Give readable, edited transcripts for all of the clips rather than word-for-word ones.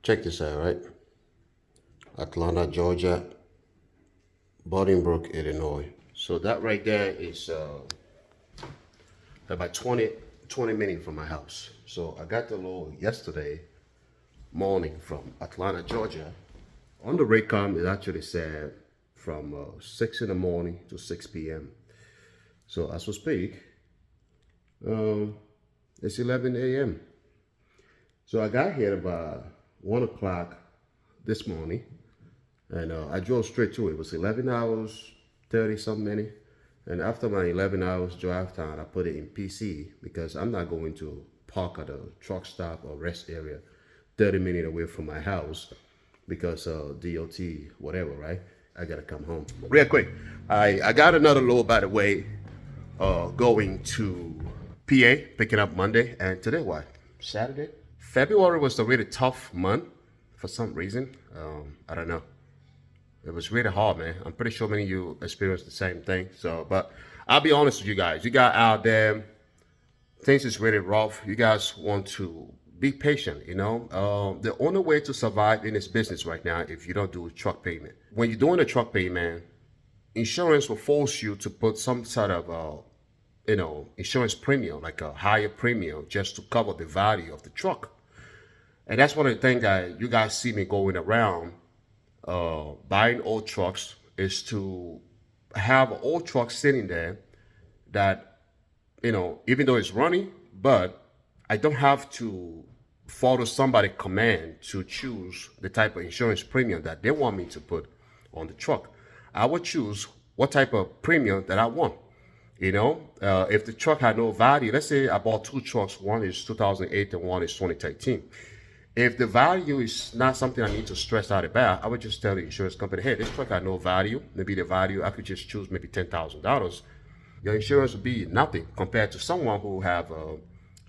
Check this out, right? Atlanta, Georgia, Bolingbrook, Illinois. So that right there is about 20 minutes from my house. So I got the load yesterday morning from Atlanta, Georgia. On the Raycom, it actually said from 6 in the morning to 6 p.m. So as we speak, it's 11 a.m. So I got here about 1 o'clock this morning, and I drove straight to it. It was 11 hours, 30 something minutes. And after my 11 hours drive time, I put it in PC because I'm not going to park at a truck stop or rest area 30 minutes away from my house because DOT, whatever, right? I gotta come home. Real quick, I got another load, by the way, going to PA, picking up Monday. And today, what? Saturday? February was a really tough month for some reason. I don't know. It was really hard, man. I'm pretty sure many of you experienced the same thing. So, but I'll be honest with you guys. You got out there, things is really rough. You guys want to be patient, you know. The only way to survive in this business right now, if you don't do truck payment. When you're doing a truck payment, insurance will force you to put some sort of, insurance premium, like a higher premium, just to cover the value of the truck. And that's one of the things that you guys see me going around buying old trucks, is to have an old truck sitting there that, even though it's running, but I don't have to follow somebody's command to choose the type of insurance premium that they want me to put on the truck. I would choose what type of premium that I want. If the truck had no value, let's say I bought two trucks, one is 2008 and one is 2013. If the value is not something I need to stress out about, I would just tell the insurance company, hey, this truck had no value. Maybe the value, I could just choose maybe $10,000. Your insurance would be nothing compared to someone who have a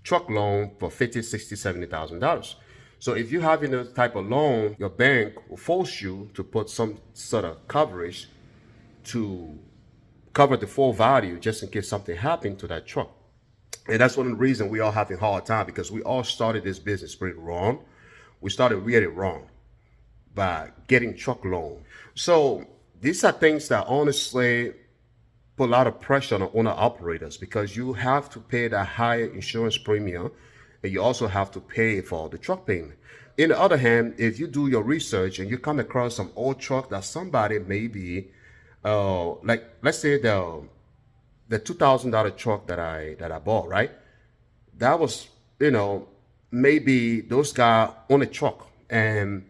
truck loan for $50,000, $60,000, $70,000. So if you're having a type of loan, your bank will force you to put some sort of coverage to cover the full value just in case something happened to that truck. And that's one of the reasons we all having a hard time, because we all started this business pretty wrong. We started really wrong by getting truck loan. So these are things that honestly put a lot of pressure on owner operators, because you have to pay that higher insurance premium, and you also have to pay for the truck payment. On the other hand, if you do your research and you come across some old truck that somebody maybe, like let's say the $2,000 truck that I bought, right? That was, maybe those guys own a truck and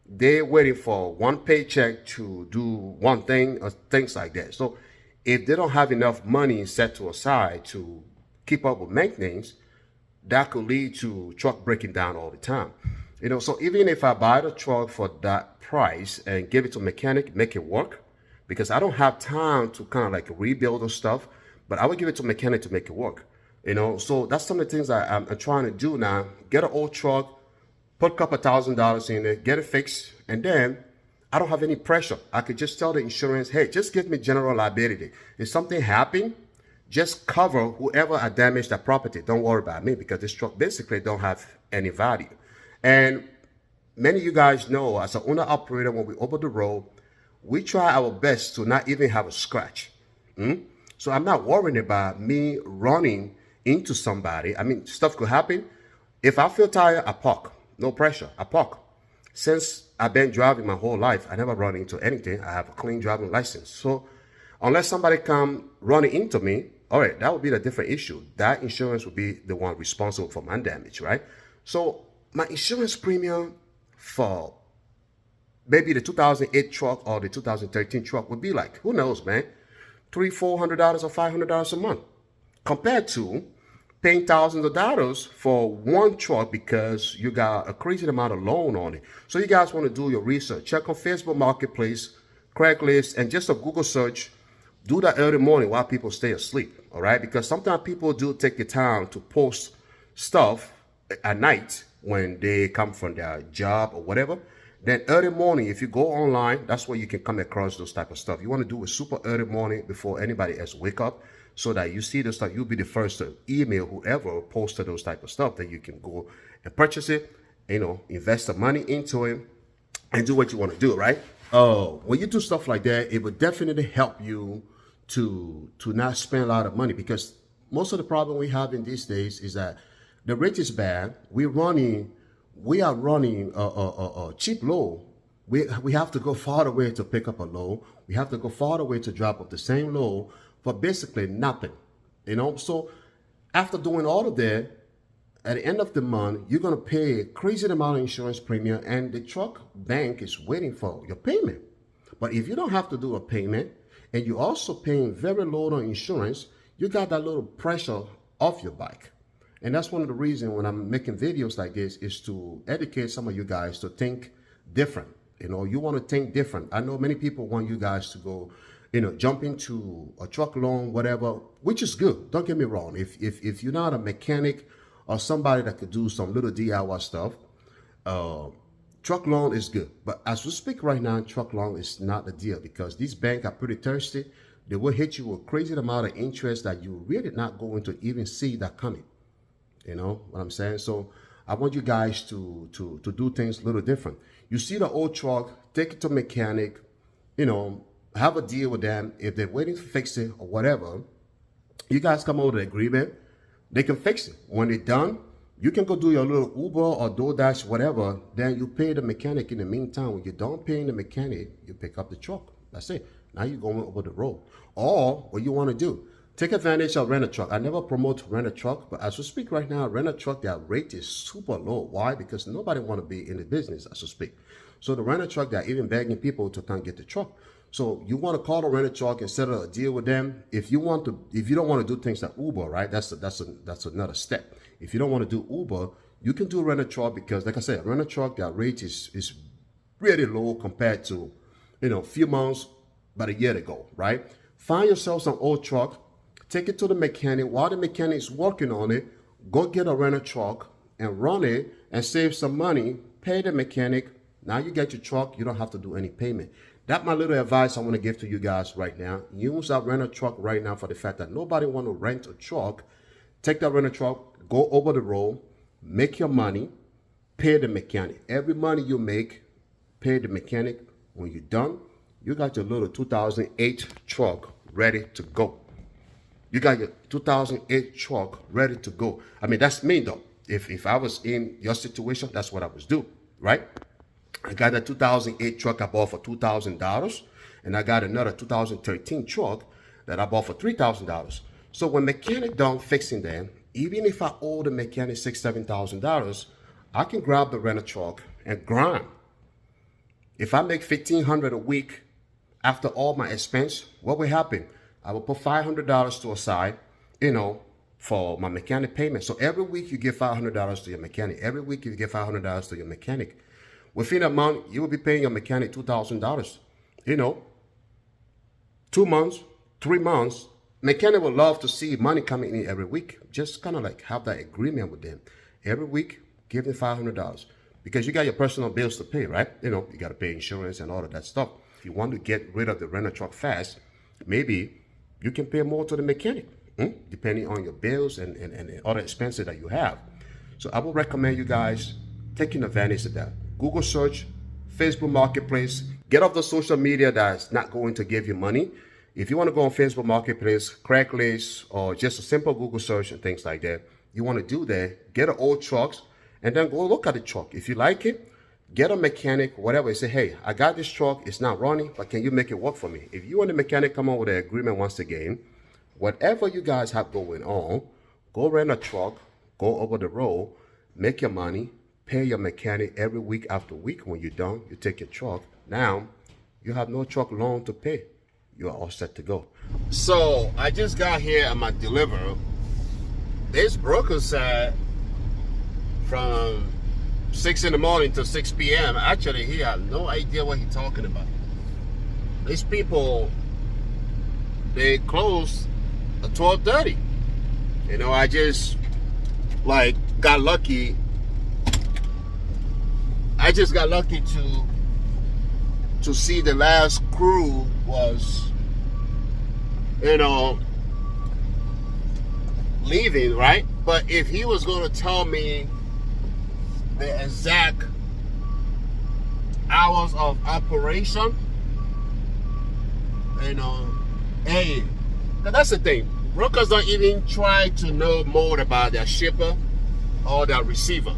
they're waiting for one paycheck to do one thing or things like that. So if they don't have enough money set to aside to keep up with maintenance, that could lead to truck breaking down all the time. So even if I buy the truck for that price and give it to a mechanic, make it work, because I don't have time to kind of like rebuild the stuff, but I would give it to a mechanic to make it work. So that's some of the things I'm trying to do now. Get an old truck, put a couple $1,000s in it, get it fixed, and then I don't have any pressure. I could just tell the insurance, hey, just give me general liability. If something happened, just cover whoever I damaged that property. Don't worry about me, because this truck basically don't have any value. And many of you guys know, as an owner operator, when we open the road, we try our best to not even have a scratch. So I'm not worrying about me running into somebody. I mean, stuff could happen. If I feel tired, I park. No pressure, I park. Since I've been driving my whole life, I never run into anything. I have a clean driving license. So unless somebody come running into me, all right, that would be a different issue. That insurance would be the one responsible for my damage, right? So my insurance premium for maybe the 2008 truck or the 2013 truck would be like, who knows, man, $300, $400 or $500 a month, compared to paying thousands of dollars for one truck because you got a crazy amount of loan on it. So you guys want to do your research. Check on Facebook Marketplace, Craigslist, and just a Google search. Do that early morning while people stay asleep, all right? Because sometimes people do take the time to post stuff at night when they come from their job or whatever. Then early morning, if you go online, that's where you can come across those type of stuff. You want to do it super early morning before anybody else wake up, so that you see the stuff, you'll be the first to email whoever posted those type of stuff, that you can go and purchase it invest the money into it and do what you want to do, right? When you do stuff like that, it would definitely help you to not spend a lot of money, because most of the problem we have in these days is that the rate is bad. We are running a cheap low. We have to go far away to pick up a low. We have to go far away to drop up the same low for basically nothing, So after doing all of that, at the end of the month, you're going to pay a crazy amount of insurance premium, and the truck bank is waiting for your payment. But if you don't have to do a payment, and you're also paying very low on insurance, you got that little pressure off your bike. And that's one of the reasons when I'm making videos like this is to educate some of you guys to think different. You want to think different. I know many people want you guys to go, jump into a truck loan, whatever, which is good. Don't get me wrong. If you're not a mechanic or somebody that could do some little DIY stuff, truck loan is good. But as we speak right now, truck loan is not the deal, because these banks are pretty thirsty. They will hit you with a crazy amount of interest that you're really not going to even see that coming. You know what I'm saying? So I want you guys to do things a little different. You see the old truck, take it to mechanic, have a deal with them. If they're waiting to fix it or whatever, you guys come over to the agreement. They can fix it. When they're done, you can go do your little Uber or DoorDash, whatever. Then you pay the mechanic in the meantime. When you're done paying the mechanic, you pick up the truck. That's it. Now you're going over the road. Or what you want to do, take advantage of rent a truck. I never promote rent a truck, but as we speak right now, rent a truck, their rate is super low. Why? Because nobody want to be in the business as we speak. So the rent a truck, they're even begging people to come get the truck. So you want to call the rent a truck and set a deal with them. If you don't want to do things like Uber, right? That's another step. If you don't want to do Uber, you can do rent a truck, because like I said, rent a truck, their rate is really low compared to, a few months, about a year ago, right? Find yourself some old truck, take it to the mechanic. While the mechanic is working on it, go get a rent a truck and run it and save some money, pay the mechanic. Now you get your truck, you don't have to do any payment. That's my little advice I want to give to you guys right now. Use that rent a truck right now, for the fact that nobody want to rent a truck. Take that rent a truck, go over the road, make your money, pay the mechanic. Every money you make, pay the mechanic. When you're done, you got your little 2008 truck ready to go. You got your 2008 truck ready to go. I mean, that's me though. If I was in your situation, that's what I would do, right? I got a 2008 truck I bought for $2,000, and I got another 2013 truck that I bought for $3,000. So when mechanic done fixing them, even if I owe the mechanic $6,000, $7,000, I can grab the rental truck and grind. If I make $1,500 a week after all my expense, what will happen? I will put $500 to a side, for my mechanic payment. So every week you give $500 to your mechanic. Every week you give $500 to your mechanic. Within a month, you will be paying your mechanic $2,000. 2 months, 3 months, mechanic would love to see money coming in every week. Just kind of like have that agreement with them. Every week, give them $500, because you got your personal bills to pay, right? You got to pay insurance and all of that stuff. If you want to get rid of the rental truck fast, maybe you can pay more to the mechanic, depending on your bills and other expenses that you have. So I would recommend you guys taking advantage of that. Google search, Facebook Marketplace. Get off the social media that's not going to give you money. If you want to go on Facebook Marketplace, Craigslist, or just a simple Google search and things like that, you want to do that, get an old trucks, and then go look at the truck. If you like it, get a mechanic, whatever, and say, hey, I got this truck, it's not running, but can you make it work for me? If you and the mechanic come on with an agreement once again, whatever you guys have going on, go rent a truck, go over the road, make your money, pay your mechanic every week after week. When you're done, you take your truck. Now, you have no truck loan to pay. You are all set to go. So, I just got here at my delivery. This broker said from 6 in the morning to 6 p.m. Actually, he had no idea what he's talking about. These people, they close at 12:30. I just got lucky. I just got lucky to see the last crew was, leaving, right? But if he was going to tell me the exact hours of operation. You know, hey, that's the thing. Brokers don't even try to know more about their shipper or their receiver.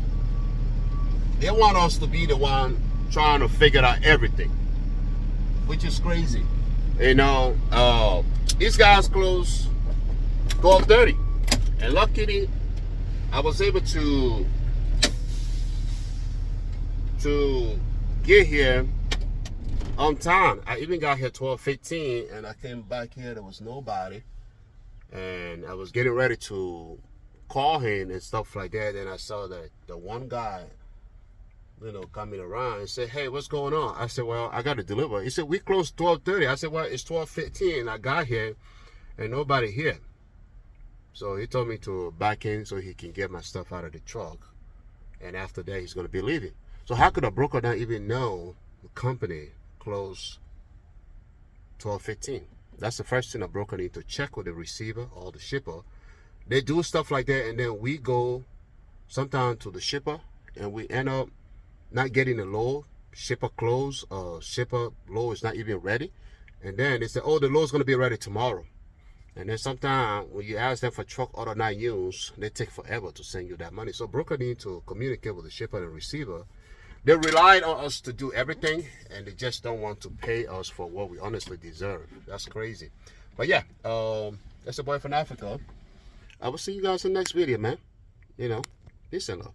They want us to be the one trying to figure out everything, which is crazy. You know, these guys close 12:30, and luckily I was able to get here on time. I even got here 12:15, and I came back here. There was nobody, and I was getting ready to call him and stuff like that. And I saw that the one guy, you know, coming around and said, "Hey, what's going on?" I said, "Well, I got to deliver." He said, "We closed 12:30." I said, "Well, it's 12:15. I got here, and nobody here." So he told me to back in so he can get my stuff out of the truck, and after that, he's going to be leaving. So how could a broker not even know the company closed 12:15? That's the first thing a broker need to check with the receiver or the shipper. They do stuff like that, and then we go sometimes to the shipper, and we end up not getting the load. Shipper closed, shipper load is not even ready, and then they say, "Oh, the load's gonna be ready tomorrow." And then sometimes when you ask them for truck order not used, they take forever to send you that money. So broker need to communicate with the shipper and receiver. They relied on us to do everything, and they just don't want to pay us for what we honestly deserve. That's crazy. But yeah, that's the boy from Africa. I will see you guys in the next video, man. You know, peace and love.